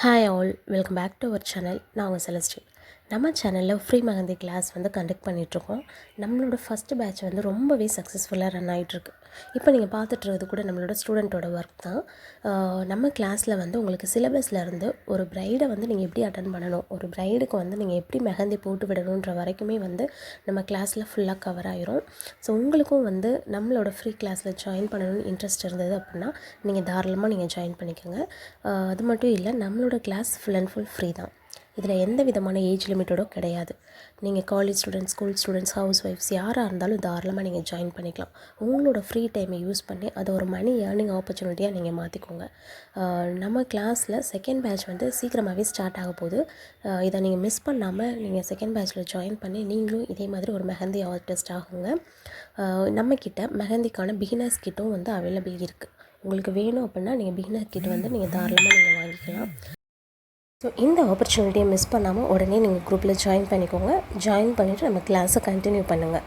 Hi all, welcome back to our channel. நான் உங்கள் செலஸ்டி. நம்ம சேனலில் ஃப்ரீ மெஹந்தி கிளாஸ் கண்டக்ட் பண்ணிகிட்ருக்கோம். நம்மளோட ஃபஸ்ட்டு பேட்ச் ரொம்பவே சக்ஸஸ்ஃபுல்லாக ரன் ஆகிட்டுருக்கு. இப்போ நீங்கள் பார்த்துட்ருக்கிறது கூட நம்மளோட ஸ்டூடெண்ட்டோட ஒர்க் தான். நம்ம கிளாஸில் உங்களுக்கு சிலபஸில் இருந்து ஒரு ப்ரைடை நீங்கள் எப்படி அட்டன் பண்ணணும், ஒரு ப்ரைடுக்கு நீங்கள் எப்படி மெஹந்தி போட்டு விடணுன்ற வரைக்குமே நம்ம கிளாஸில் ஃபுல்லாக கவர் ஆகிரும். ஸோ உங்களுக்கும் நம்மளோட ஃப்ரீ கிளாஸில் ஜாயின் பண்ணணும்னு இன்ட்ரெஸ்ட் இருந்தது அப்படின்னா நீங்கள் தாராளமாக ஜாயின் பண்ணிக்கோங்க. அது மட்டும் இல்லை, நம்மளோட class full and full free தான். இதில் எந்த விதமான ஏஜ் லிமிட்டடும் கிடையாது. நீங்கள் காலேஜ் ஸ்டூடெண்ட்ஸ், ஸ்கூல் ஸ்டூடெண்ட்ஸ், ஹவுஸ் ஒய்ஃப்ஸ் யாராக இருந்தாலும் தாராளமாக நீங்கள் ஜாயின் பண்ணிக்கலாம். உங்களோட ஃப்ரீ டைமை யூஸ் பண்ணி அதை ஒரு மணி ஏர்னிங் ஆப்பர்ச்சுனிட்டியாக நீங்கள் மாற்றிக்கோங்க. நம்ம கிளாஸில் செகண்ட் பேட்ச் சீக்கிரமாகவே ஸ்டார்ட் ஆக போகுது. இதை நீங்கள் மிஸ் பண்ணாமல் நீங்கள் செகண்ட் பேட்ச்சில் ஜாயின் பண்ணி நீங்களும் இதே மாதிரி ஒரு மெஹந்தி ஆர்டிஸ்ட் ஆகுங்க. நம்மக்கிட்ட மெஹந்திக்கான பிகினர்ஸ் கிட்டும் அவைலபிள் இருக்குது. உங்களுக்கு வேணும் அப்படின்னா நீங்கள் பிகினர் கிட் நீங்கள் தாராளமாக நீங்கள் வாங்கிக்கலாம். ஸோ இந்த ஆப்பர்ச்சுனிட்டியை மிஸ் பண்ணாமல் உடனே நீங்கள் குரூப்பில் ஜாயின் பண்ணிக்கோங்க. ஜாயின் பண்ணிவிட்டு நம்ம கிளாஸை கண்டினியூ பண்ணுங்கள்.